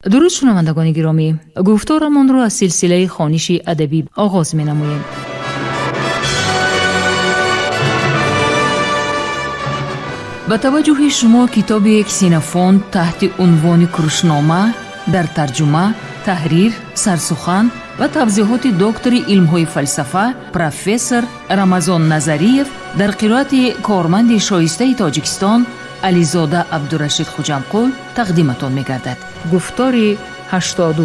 درود شنوندگان گرامی، گفتارمان را از سلسله خوانش ادبی آغاز می‌نماییم. با توجه شما کتاب کسینوفونت تحت عنوان کروشنامه در ترجمه، تحریر، سرسخن و توضیحات دکتر علم‌های فلسفه پروفسور رمضان نظریف در قرائت کارمند شایسته تاجیکستان علیزاده عبدالرشید خوجمقل تقدیمتان می‌گردد. گفتار 80.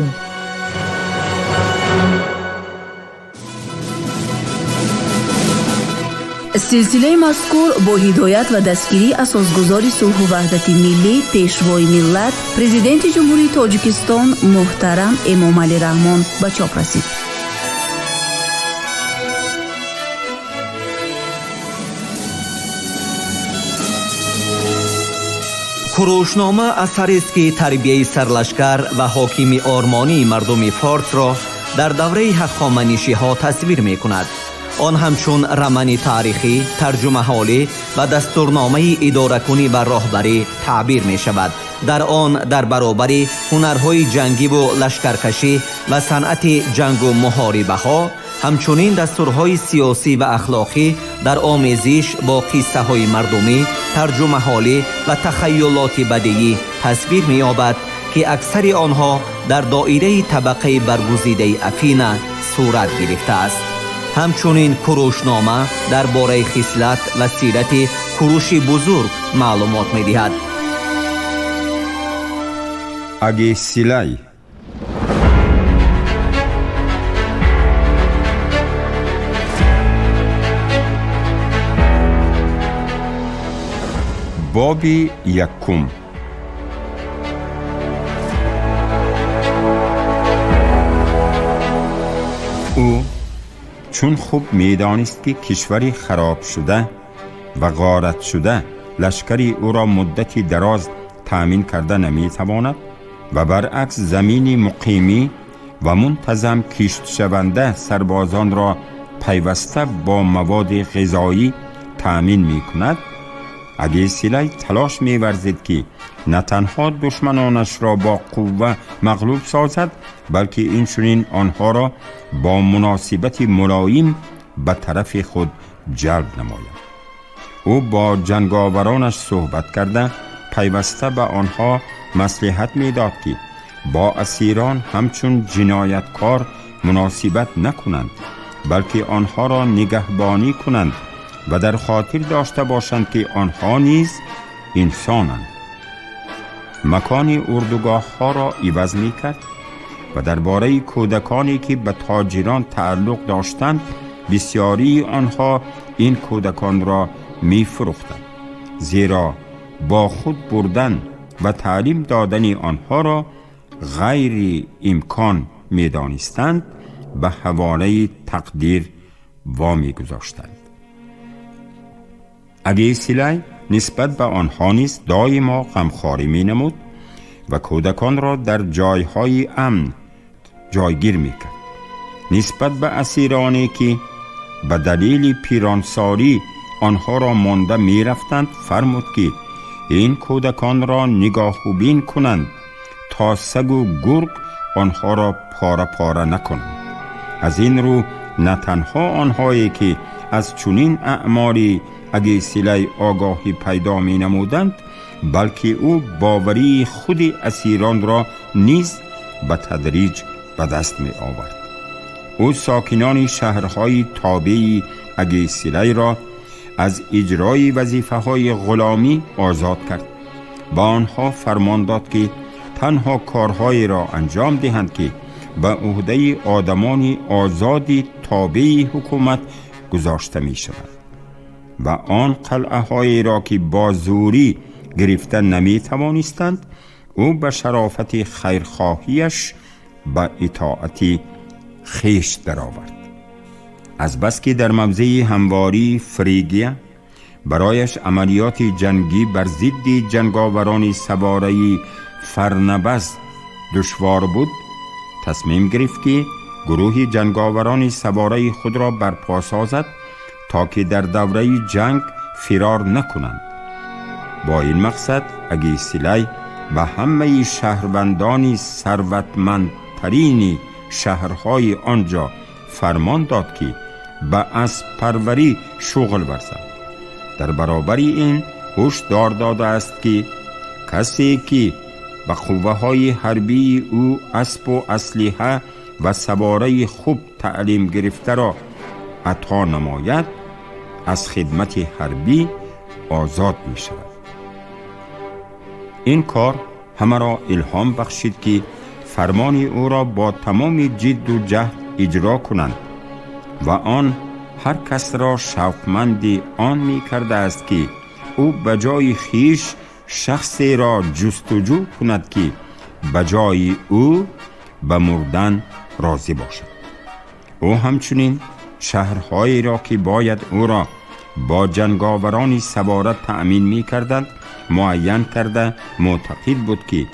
سلسله مذکور با هدایت و دستگیری اساسگزار صلح و وحدت ملی پیشوای ملت پرزیدنت جمهوری تاجیکستان محترم امامعلی رحمان به چاپ رسید. کروشنامه اثری است که تربیه سرلشکر و حاکمی آرمانی مردم فارس را در دوره هخامنشی ها تصویر می کند. آن همچون رمانی تاریخی، ترجمه حالی و دستورنامه اداره کنی و راهبری تعبیر می شود. در آن در برابر هنرهای جنگی و لشکرکشی و صنعت جنگ و محاربه ها، همچنین دستورهای سیاسی و اخلاقی در آمیزش با قصه های مردمی، ترجمه حالی و تخیلات بدیعی تصویر می یابد که اکثر آنها در دایره طبقه برگزیده افینه صورت گرفته است. همچنین کروشنامه درباره خصلت و سیرت کوروش بزرگ معلومات می دهد. اگیسیلای بابی یکم. او چون خوب میدانست که کشوری خراب شده و غارت شده لشکری او را مدتی دراز تأمین کرده نمیتواند و برعکس زمینی مقیمی و منتظم کشت شونده سربازان را پیوسته با مواد غذایی تأمین می کند، اگیسیلای تلاش می ورزد که نه تنها دشمنانش را با قوه مغلوب سازد، بلکه اینچنین آنها را با مناسبت ملایم به طرف خود جلب نماید. او با جنگاورانش صحبت کرده پیوسته به آنها مصلحت می داد که با اسیران همچون جنایتکار مناسبت نکنند، بلکه آنها را نگهبانی کنند و در خاطر داشته باشند که آنها نیز انسانند. مکان اردوگاه ها را عوض می کرد و درباره کودکانی که به تاجران تعلق داشتند بسیاری آنها این کودکان را می فروختند، زیرا با خود بردن و تعلیم دادن آنها را غیر امکان می دانستند، به حواله تقدیر وامی گذاشتند. اگیسیلای نسبت به آنها نیز دائما غمخواری می نمود و کودکان را در جایهای امن جایگیر می کرد. نسبت به اسیرانی که به دلیل پیرانساری آنها را مانده می رفتند فرمود که این کودکان را نگاهوبین کنند تا سگ و گرگ آنها را پاره پاره نکنند. از این رو نه تنها آنهایی که از چنین اعمالی اگیسیلای آگاهی پیدا می نمودند، بلکه او باوری خود اسیران را نیز به تدریج به دست می آورد. او ساکنان شهرهای تابع اگیسیلای را از اجرای وظیفه های غلامی آزاد کرد. با آنها فرمان داد که تنها کارهایی را انجام دهند که به عهده آدمان آزادی تابع حکومت گذاشته می شود و آن قلعه هایی را که با زوری گرفته نمی توانستند او به شرافت خیرخواهیش به اطاعت خیش درآورد. از بس که در موضع همواری فریگیا برایش عملیات جنگی بر ضد جنگاوران سواره فرنبز دشوار بود، تصمیم گرفت که گروه جنگاوران سواره خود را برپا سازد تا که در دوره جنگ فرار نکنند. با این مقصد اگیسیلای به همه شهروندان ثروتمندترین شهرهای آنجا فرمان داد که به اسب پروری شغل ورزند. در برابر این هشدار داده است که کسی که به قوه‌های حربی او اسب و اسلحه و سواره خوب تعلیم گرفته را عطا نماید از خدمت حربی آزاد می شود. این کار همه را الهام بخشید که فرمان او را با تمام جد و جهد اجرا کنند و آن هر کس را شوقمند آن می کرده است که او بجای خیش شخصی را جستجو کند که بجای او به مردن راضی باشد. او همچنین شهرهایی را که باید او را با جنگاوران سواره تأمین می کردند معین کرده معتقد بود که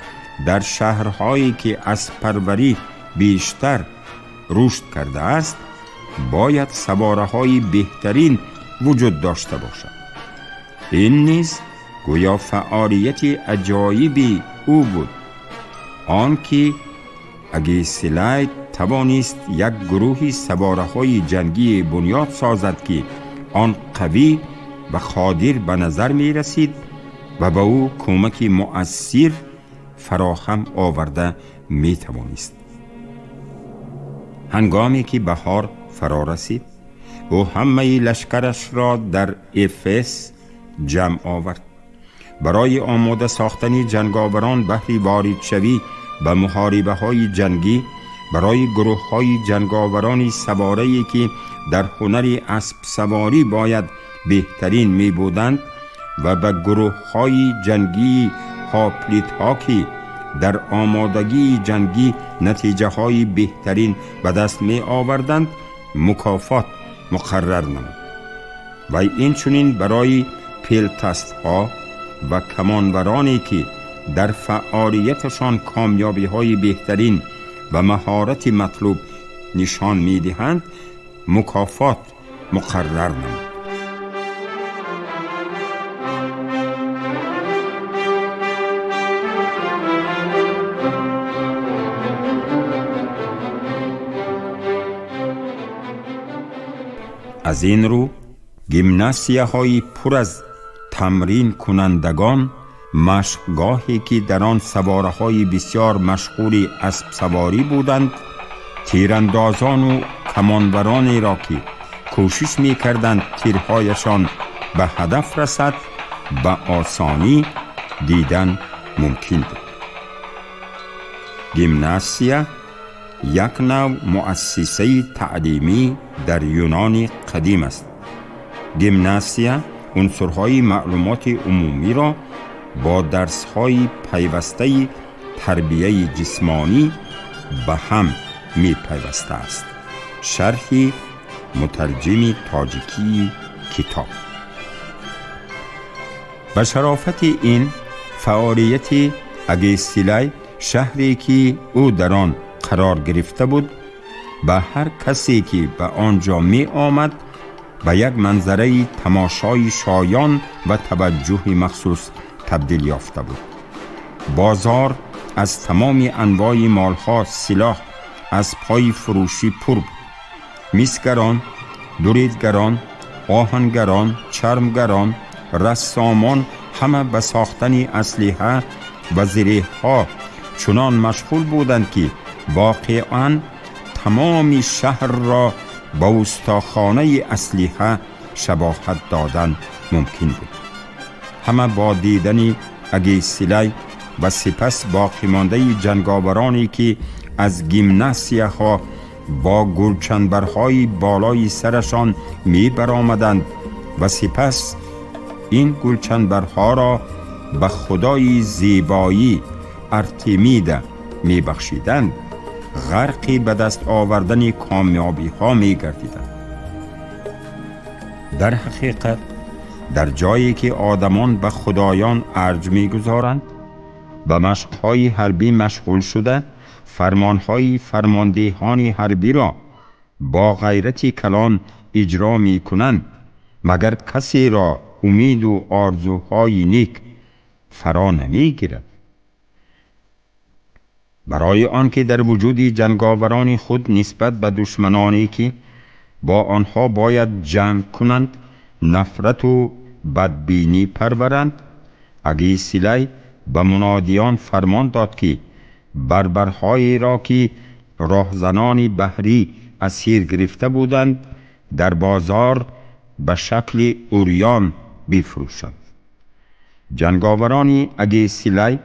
در شهرهایی که اسب پروری بیشتر رشد کرده است باید سواره های بهترین وجود داشته باشد. این نیز گویا فعالیت عجایبی او بود، آن که اگیسیلای توانست یک گروه سواره های جنگی بنیاد سازد که آن قوی و قادر به نظر می رسید و به او کمک مؤثر فراهم آورده می توانست. هنگامی که بهار فرا رسید او همه لشکرش را در افس جمع آورد. برای آماده ساختن جنگاوران بهر وارد شوی به محاربه های جنگی برای گروه های جنگاوران سواره‌ای که در هنر اسب سواری باید بهترین می بودند و به گروه های جنگی هاپلیت ها که در آمادگی جنگی نتیجه های بهترین به دست می آوردند مکافات مقرر نمود و این چنین برای پیلتست ها و کمانورانی که در فعالیتشان کامیابی های بهترین و مهارت مطلوب نشان می دهند مکافات مقرر نمود. از این رو گیمناسیه های پر از تمرین کنندگان مشقگاهی که در آن سواره های بسیار مشغول اسب سواری بودند تیراندازان و کمانورانی را که کوشش می کردند تیرهایشان به هدف رسد به آسانی دیدن ممکن بود. گیمناسیا یک نوع مؤسسه تعلیمی در یونان قدیم است. گیمناسیا عنصرهای معلومات عمومی را با درسهای پیوسته تربیه جسمانی به هم می پیوسته است. شرح مترجم تاجیکی کتاب. به شرافت این فعالیت اگیسیلای شهری که او در آن قرار گرفته بود به هر کسی که به آنجا می آمد به یک منظره تماشای شایان و توجه مخصوص تبدیل یافته بود. بازار از تمام انواع مالها، سلاح، اسب‌های فروشی پر بود. میسگران، دوریدگران، آهنگران، چرمگران، رسامان همه به ساختن اسلحه و زره‌ها چنان مشغول بودند که واقعاً تمام شهر را با استاخانه اسلحه شباهت دادن ممکن بود. همه با دیدن اگیسیلای و سپس باقی مانده جنگاورانی که از گیمناسیه ها با گلچنبرهای بالای سرشان می برآمدند و سپس این گلچنبرها را به خدای زیبایی ارتمیدا می بخشیدند غرقی به دست آوردن کامیابی ها می گردیدند. در حقیقت در جایی که آدمان به خدایان ارج می گذارند به مشقهای حربی مشغول شده فرمانهای فرماندهان حربی را با غیرت کلان اجرا می کنند مگر کسی را امید و آرزوهای نیک فرا نمی گیرد. برای آنکه در وجود جنگاوران خود نسبت به دشمنانی که با آنها باید جنگ کنند نفرت و بدبینی پرورند، اگیسیلی به منادیان فرمان داد که بربرهایی را که راهزنان بحری اسیر گرفته بودند در بازار به شکل اوریان بفروشند. جنگاوران اگیسیلی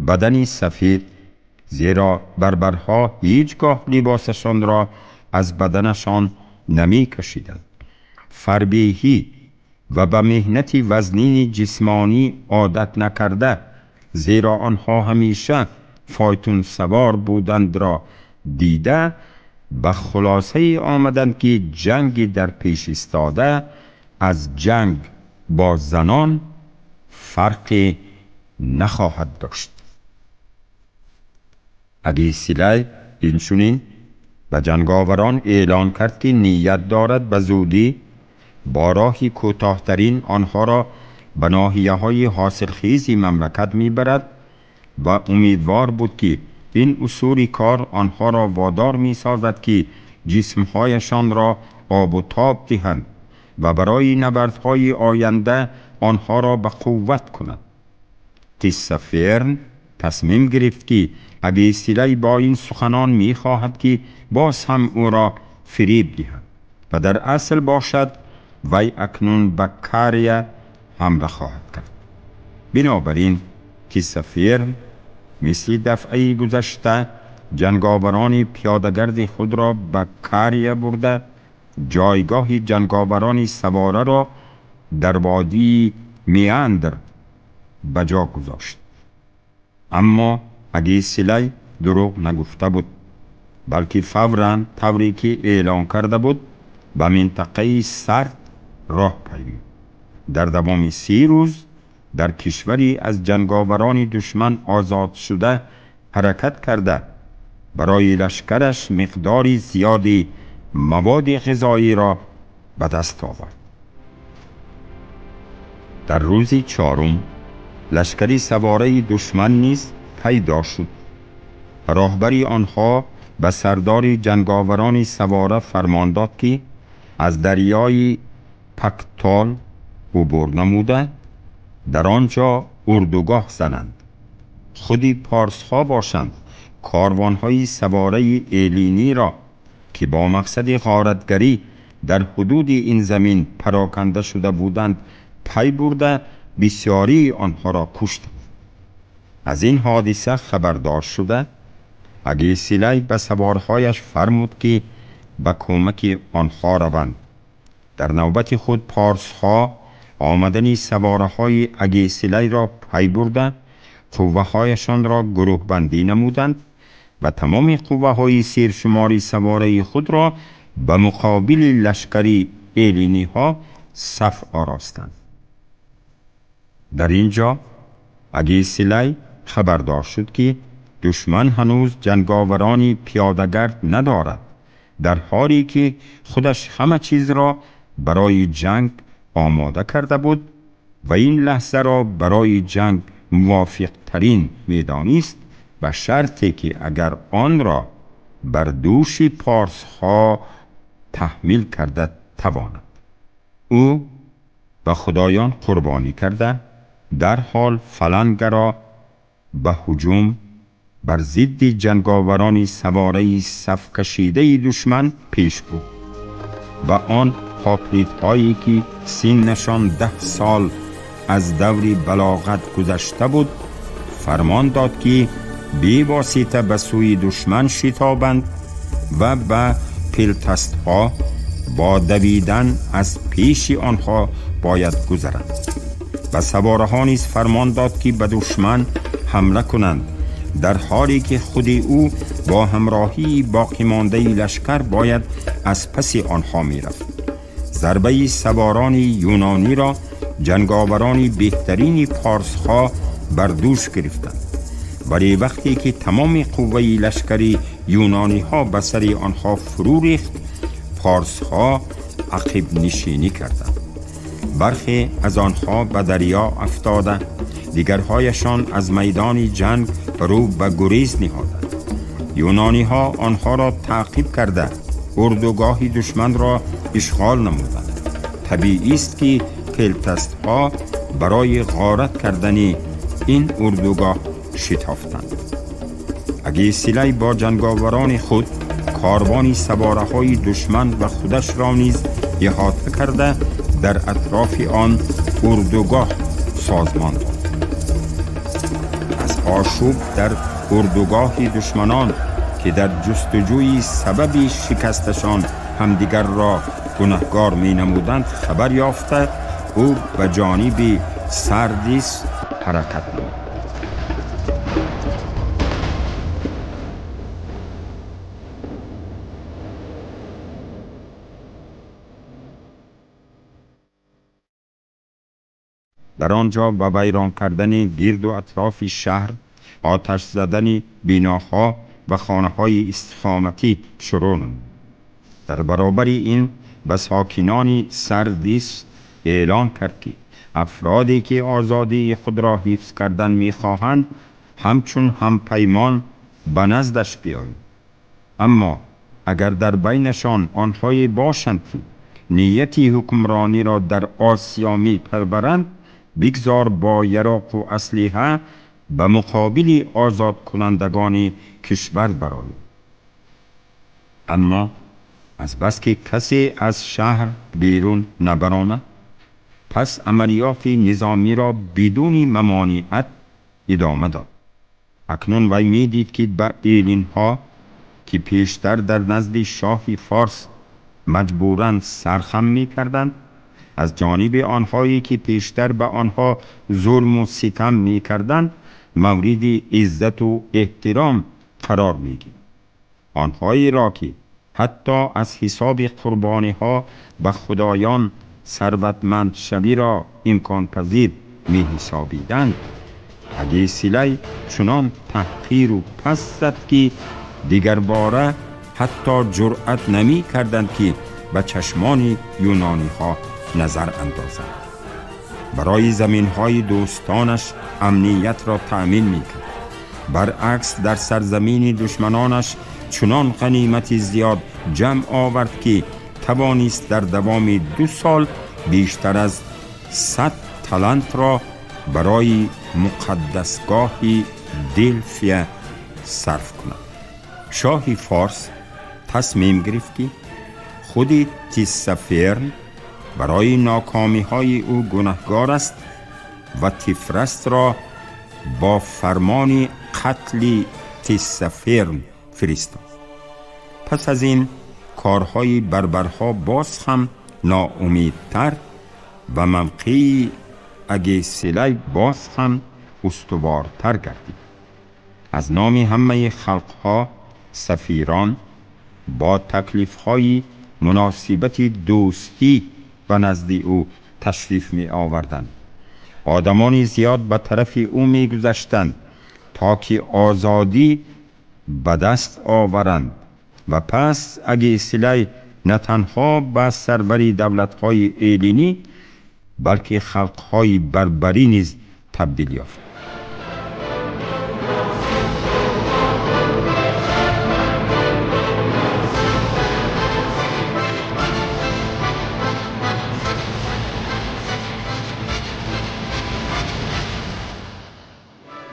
بدنی سفید، زیرا بربرها هیچگاه لباسشان را از بدنشان نمی کشیدند، فربهی و به مهنت وزنین جسمانی عادت نکرده، زیرا آنها همیشه فایتون سوار بودند را دیده به خلاصه آمدند که جنگ در پیش استاده از جنگ با زنان فرقی نخواهد داشت. اگیسیلی اینچنین به جنگاوران اعلان کرد که نیت دارد به زودی با راهی کوتاه‌ترین آنها را به ناحیه‌های حاصلخیز مملکت میبرد و امیدوار بود که این اصول کار آنها را وادار می‌سازد که جسمهایشان را آب و تاب دهند و برای نبردهای آینده آنها را به قوت کنند. تیسفرن تصمیم گرفت که اگیسیلی با این سخنان می‌خواهد که باز هم او را فریب دهد و در اصل باشد وی اکنون به کاریا حمله خواهد کرد. بنابراین تیسفرن مثل دفعه گذشته جنگاوران پیاده‌گرد خود را به کاریا برده جایگاه جنگاوران سواره را در وادی میاندر به جا گذاشت. اما اگیسیلی دروغ نگفته بود، بلکه فوراً طوری که اعلان کرده بود به منطقه سرد راه پیمود. در دوام 30 روز در کشوری از جنگاوران دشمن آزاد شده حرکت کرده برای لشکرش مقداری زیادی مواد غذایی را به دست آورد. در روز 4 لشکری سواره دشمن نیز پیدا شد. راهبری آنها به سردار جنگاوران سواره فرمان داد که از دریای پکتال عبور نموده در آنجا اردوگاه زنند. خودی پارس ها باشند کاروانهای سواره ایلینی را که با مقصد غارتگری در حدود این زمین پراکنده شده بودند پی برده بسیاری آنها را کشت. از این حادثه خبردار شده اگیسیلی به سوارهایش فرمود که به کمک آنها روند. در نوبت خود پارس ها آمدن سواره های اگیسیلی را پی برده قوه هایشان را گروه بندی نمودند و تمام قوه های سرشماری سواره خود را به مقابل لشکری ایلینی ها صف آراستند. در اینجا اگیسیلی خبردار شد که دشمن هنوز جنگاورانی پیاده‌گرد ندارد، در حالی که خودش همه چیز را برای جنگ آماده کرده بود و این لحظه را برای جنگ موافق ترین میدانست به شرطی که اگر آن را بر دوش پارس ها تحمیل کرده تواند. او به خدایان قربانی کرده در حال فلنگ را به هجوم بر ضد جنگاوران سواره صف کشیده دشمن پیش برد و آن پاپلیت هایی که سنشان 10 سال از دور بلاغت گذشته بود فرمان داد که بی واسطه به سوی دشمن شتابند و به پیلتست ها با دویدن از پیش آنها باید گذرند. و سواره ها نیز فرمان داد که به دشمن حمله کنند، در حالی که خود او با همراهی باقی مانده لشکر باید از پس آنها می رفت. ضربه سواران یونانی را جنگاوران بهترین پارس ها بر دوش گرفتند، ولی وقتی که تمام قوه لشکری یونانی ها به سر آنها فرو ریخت پارس ها عقب نشینی کردند. برخی از آنها به دریا افتاده، دیگرهایشان از میدان جنگ رو به گریز نهادند. یونانی ها آنها را تعقیب کرده اردوگاه دشمن را اشغال نمودند. طبیعی است که پیلتست ها برای غارت کردن این اردوگاه شتافتند. اگیسیلی با جنگاوران خود کاروانی سواره های دشمن و خودش را نیز احاطه کرده در اطراف آن اردوگاه سازمان داد. از آشوب در اردوگاه دشمنان که در جستجوی سبب شکستشان همدیگر را گنهکار می نمودند خبر یافته او به جانب سردیس حرکت نمود. در آنجا به ویران کردن گرد و اطراف شهر، آتش زدن بناها و خانه‌های استخامتی شروع نمود. در برابر این به ساکنان سردیس اعلان کرد که افرادی که آزادی خود را حفظ کردن می‌خواهند همچون هم پیمان به نزدش بیایند. اما اگر در بینشان آنهایی باشند که نیتی حکمرانی را در آسیا می‌پرورند، بگذار با یراق و اسلحه به مقابل آزاد کنندگان کشور برآییم. اما از بس که کسی از شهر بیرون نبرآمد، پس عملیات نظامی را بدون ممانعت ادامه داد. اکنون وی می‌دید که به ایلین‌ها که پیشتر در نزد شاه فارس مجبوراً سرخم می‌کردند، از جانب آنهایی که پیشتر به آنها ظلم و ستم می‌کردند مورد عزت و احترام قرار می‌گیرد. آنهایی را که حتی از حساب قربانی‌ها به خدایان ثروتمند شوی را امکان پذیر می‌حسابیدند، اگیسیلی چنان تحقیر و پست زد که دیگر باره حتی جرأت نمی‌کردند که به چشمان یونانی‌ها نظر اندازند. برای زمین‌های دوستانش امنیت را تأمین می‌کرد. برعکس در سرزمین دشمنانش چنان غنیمت زیاد جمع آورد که توانست در دوام 2 سال بیشتر از 100 تالنت را برای مقدسگاه دلفیا صرف کند. شاه فارس تصمیم گرفت که خود تیسفرن برای ناکامی های او گناهکار است و تیفرست را با فرمان قتل تیسفرن فرستاد. پس از این کارهای بربرها باز هم ناامیدتر و موقع اگیسیلی باز هم استوارتر گردید. از نام همه خلقها سفیران با تکلیف‌های مناسبت دوستی و نزد او تشریف می آوردند. آدمانی زیاد به طرف او می گذشتند تا که آزادی به دست آورند و پس اگیسیلی نه تنها به سرور دولت‌های ایلینی بلکه خلق‌های بربری نیز تبدیل یافت.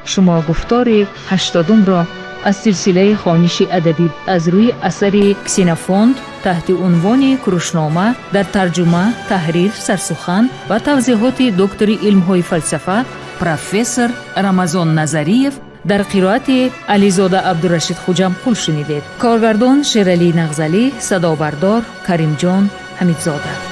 شما گفتار 80 را از سلسله خوانش ادبی از روی اثر کسینوفونت تحت عنوان کروشنامه در ترجمه، تحریر، سرسخن و توضیحات دکتر علم‌های فلسفه پروفسور رمضان نظریف در قرائت علیزاده عبدالرشید خوجمقل شنیدید. کارگردان شیرعلی نغزلی، صدابردار کریم جان حمیدزاده.